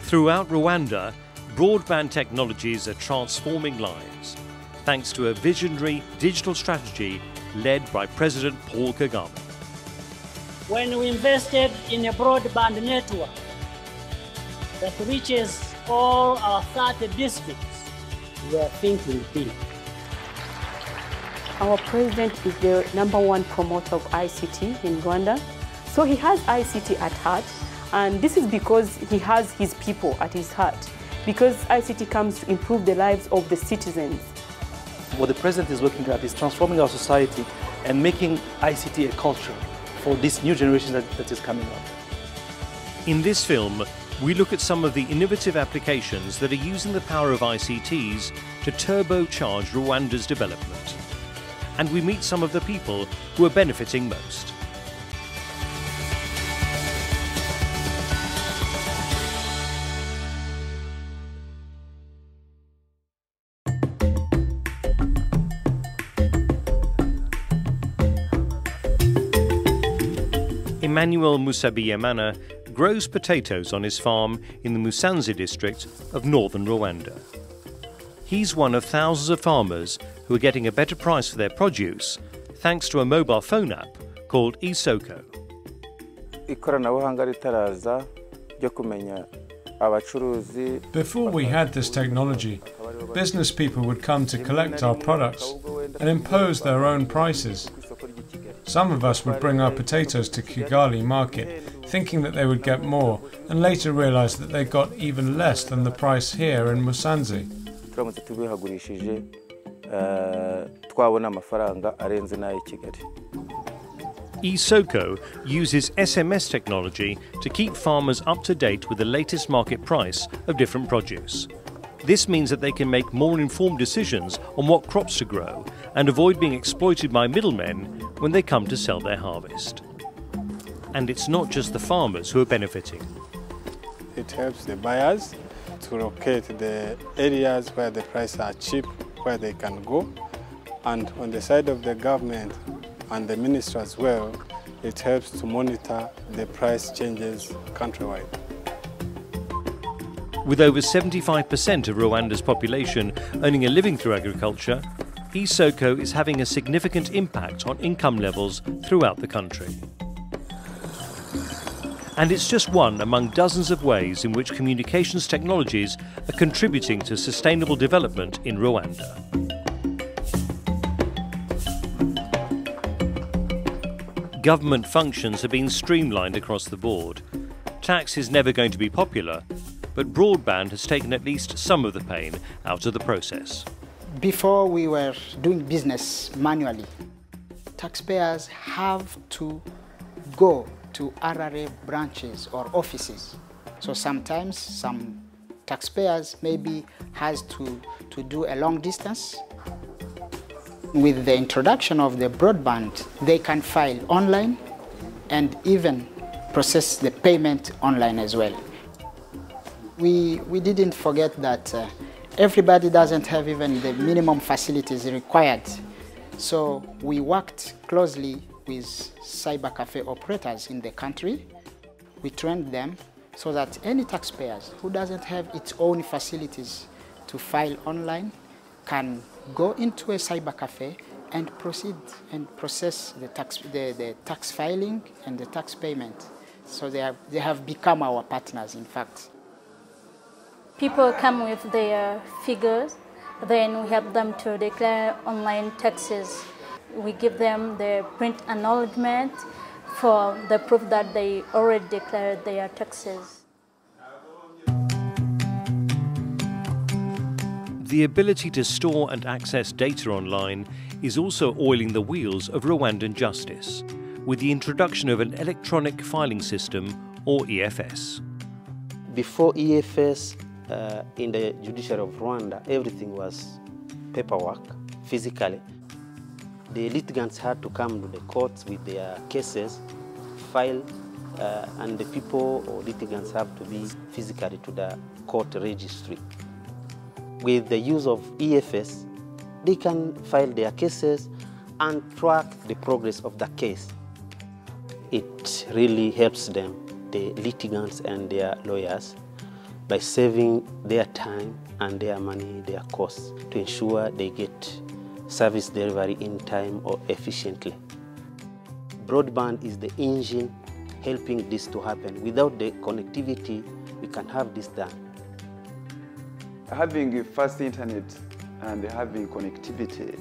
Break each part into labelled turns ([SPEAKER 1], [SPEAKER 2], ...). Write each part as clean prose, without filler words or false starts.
[SPEAKER 1] Throughout Rwanda, broadband technologies are transforming lives, thanks to a visionary digital strategy led by President Paul Kagame.
[SPEAKER 2] When we invested in a broadband network that reaches all our 30 districts, we are thinking big.
[SPEAKER 3] Our president is the #1 promoter of ICT in Rwanda. So he has ICT at heart, and this is because he has his people at his heart, because ICT comes to improve the lives of the citizens.
[SPEAKER 4] What the president is looking at is transforming our society and making ICT a culture for this new generation that is coming up.
[SPEAKER 1] In this film, we look at some of the innovative applications that are using the power of ICTs to turbocharge Rwanda's development. And we meet some of the people who are benefiting most. Emmanuel Musabiyamana grows potatoes on his farm in the Musanze district of northern Rwanda. He's one of thousands of farmers who are getting a better price for their produce thanks to a mobile phone app called Isoko.
[SPEAKER 5] Before we had this technology, business people would come to collect our products and impose their own prices. Some of us would bring our potatoes to Kigali market, thinking that they would get more, and later realize that they got even less than the price here in Musanze.
[SPEAKER 1] Isoko uses SMS technology to keep farmers up to date with the latest market price of different produce. This means that they can make more informed decisions on what crops to grow and avoid being exploited by middlemen when they come to sell their harvest. And it's not just the farmers who are benefiting.
[SPEAKER 6] It helps the buyers to locate the areas where the prices are cheap, where they can go. And on the side of the government and the ministry as well, it helps to monitor the price changes countrywide.
[SPEAKER 1] With over 75% of Rwanda's population earning a living through agriculture, Isoko is having a significant impact on income levels throughout the country. And it's just one among dozens of ways in which communications technologies are contributing to sustainable development in Rwanda. Government functions have been streamlined across the board. Tax is never going to be popular, but broadband has taken at least some of the pain out of the process.
[SPEAKER 7] Before we were doing business manually, taxpayers have to go to RRA branches or offices. So sometimes some taxpayers maybe has to do a long distance. With the introduction of the broadband, they can file online and even process the payment online as well. We didn't forget that everybody doesn't have even the minimum facilities required. So we worked closely with cyber cafe operators in the country. We trained them so that any taxpayers who doesn't have its own facilities to file online can go into a cyber cafe and proceed and process the tax filing and the tax payment. So they have become our partners, in fact.
[SPEAKER 8] People come with their figures, then we help them to declare online taxes. We give them the print acknowledgement for the proof that they already declared their taxes.
[SPEAKER 1] The ability to store and access data online is also oiling the wheels of Rwandan justice, with the introduction of an electronic filing system, or EFS.
[SPEAKER 9] Before EFS, in the judiciary of Rwanda, everything was paperwork, physically. The litigants had to come to the courts with their cases, file, and the people or litigants have to be physically to the court registry. With the use of EFS, they can file their cases and track the progress of the case. It really helps them, the litigants and their lawyers, by saving their time and their money, their costs, to ensure they get service delivery in time or efficiently. Broadband is the engine helping this to happen. Without the connectivity, we can't have this done.
[SPEAKER 10] Having fast internet and having connectivity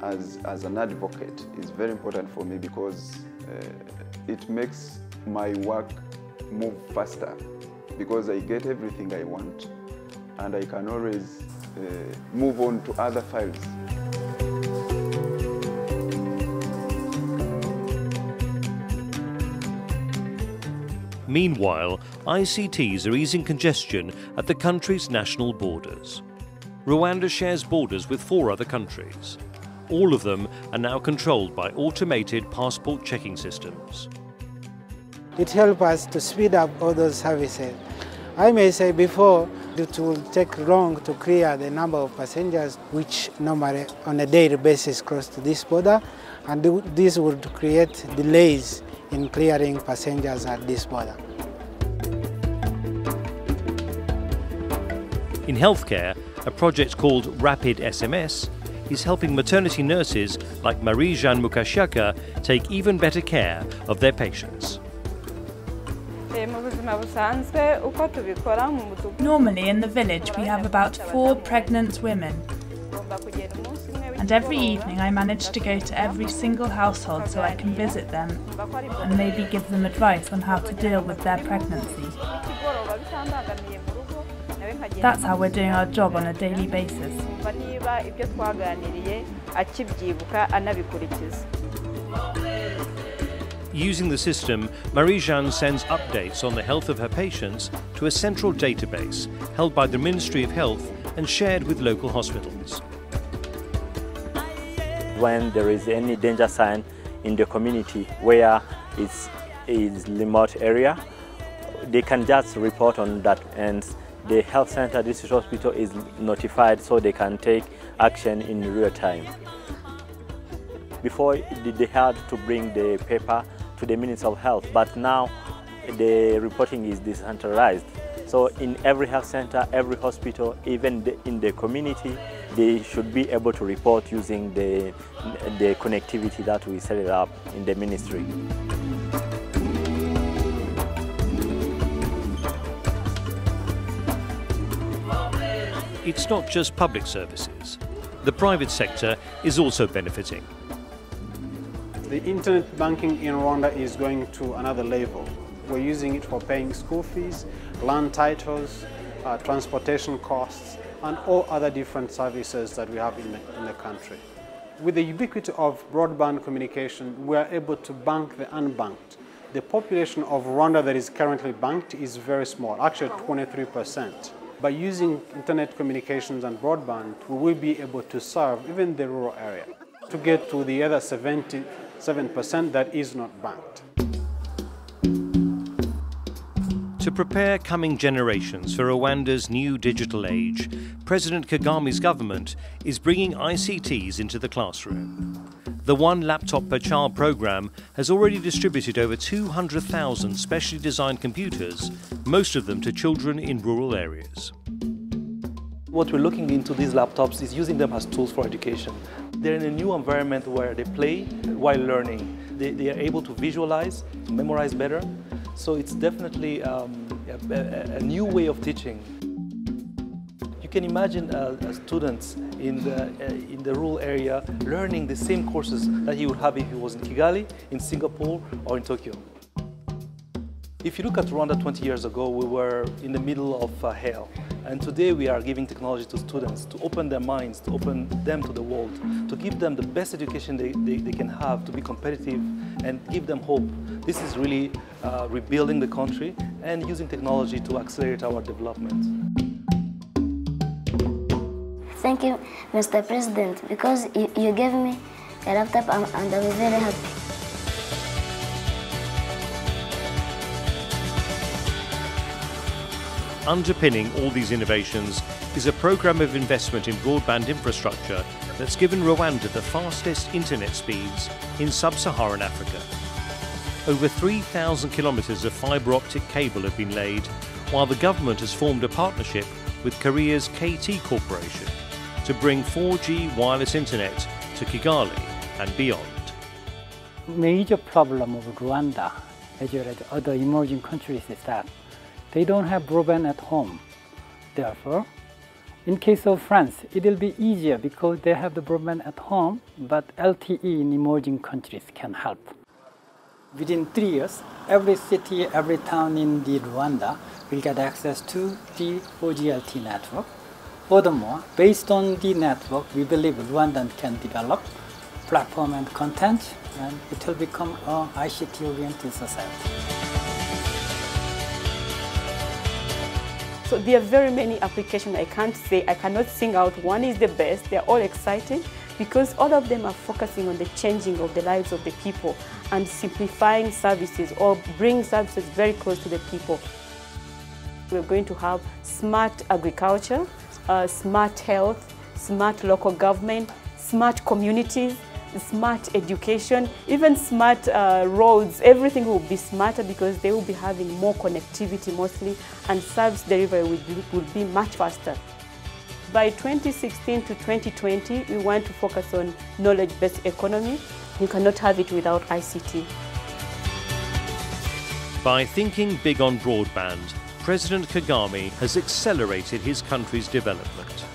[SPEAKER 10] as an advocate is very important for me because it makes my work move faster because I get everything I want and I can always move on to other files.
[SPEAKER 1] Meanwhile, ICTs are easing congestion at the country's national borders. Rwanda shares borders with 4 other countries. All of them are now controlled by automated passport checking systems.
[SPEAKER 11] It helps us to speed up all those services. I may say before, it will take long to clear the number of passengers which normally on a daily basis cross to this border, and this would create delays in clearing passengers at this border.
[SPEAKER 1] In healthcare, a project called Rapid SMS is helping maternity nurses like Marie-Jeanne Mukashaka take even better care of their patients.
[SPEAKER 12] Normally in the village we have about 4 pregnant women. And every evening I manage to go to every single household so I can visit them and maybe give them advice on how to deal with their pregnancy. That's how we're doing our job on a daily basis.
[SPEAKER 1] Using the system, Marie-Jeanne sends updates on the health of her patients to a central database held by the Ministry of Health and shared with local hospitals.
[SPEAKER 13] When there is any danger sign in the community where it's a remote area, they can just report on that, and the health center, district hospital is notified so they can take action in real time. Before they had to bring the paper to the Ministry of Health, but now the reporting is decentralized. So in every health center, every hospital, even in the community, they should be able to report using the connectivity that we set it up in the ministry.
[SPEAKER 1] It's not just public services. The private sector is also benefiting.
[SPEAKER 6] The internet banking in Rwanda is going to another level. We're using it for paying school fees, land titles, transportation costs, and all other different services that we have in the country. With the ubiquity of broadband communication, we are able to bank the unbanked. The population of Rwanda that is currently banked is very small, actually 23%. By using internet communications and broadband, we will be able to serve even the rural area to get to the other 77% that is not banked.
[SPEAKER 1] To prepare coming generations for Rwanda's new digital age, President Kagame's government is bringing ICTs into the classroom. The One Laptop Per Child program has already distributed over 200,000 specially designed computers, most of them to children in rural areas.
[SPEAKER 4] What we're looking into these laptops is using them as tools for education. They're in a new environment where they play while learning. They are able to visualize, to memorize better. So it's definitely a new way of teaching. You can imagine students in the rural area learning the same courses that he would have if he was in Kigali, in Singapore, or in Tokyo. If you look at Rwanda 20 years ago, we were in the middle of hell. And today we are giving technology to students to open their minds, to open them to the world, to give them the best education they can have, to be competitive and give them hope. This is really rebuilding the country and using technology to accelerate our development.
[SPEAKER 14] Thank you, Mr. President, because you gave me a laptop and I'm very happy.
[SPEAKER 1] Underpinning all these innovations is a program of investment in broadband infrastructure that's given Rwanda the fastest internet speeds in sub-Saharan Africa. Over 3,000 kilometers of fibre optic cable have been laid, while the government has formed a partnership with Korea's KT Corporation to bring 4G wireless internet to Kigali and beyond.
[SPEAKER 15] Major problem of Rwanda, as well as other emerging countries, is that they don't have broadband at home. Therefore, in case of France, it will be easier because they have the broadband at home, but LTE in emerging countries can help. Within 3 years, every city, every town in the Rwanda will get access to the 4G LTE network. Furthermore, based on the network, we believe Rwanda can develop platform and content, and it will become an ICT-oriented society.
[SPEAKER 3] So there are very many applications. I cannot sing out one is the best. They're all exciting because all of them are focusing on the changing of the lives of the people and simplifying services or bring services very close to the people. We're going to have smart agriculture, smart health, smart local government, smart communities, smart education, even smart roads. Everything will be smarter because they will be having more connectivity mostly, and service delivery will be much faster. By 2016 to 2020, we want to focus on knowledge-based economy. You cannot have it without ICT.
[SPEAKER 1] By thinking big on broadband, President Kagame has accelerated his country's development.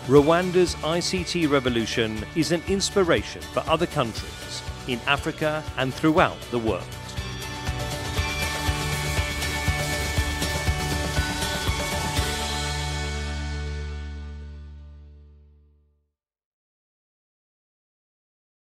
[SPEAKER 1] Rwanda's ICT revolution is an inspiration for other countries in Africa and throughout the world.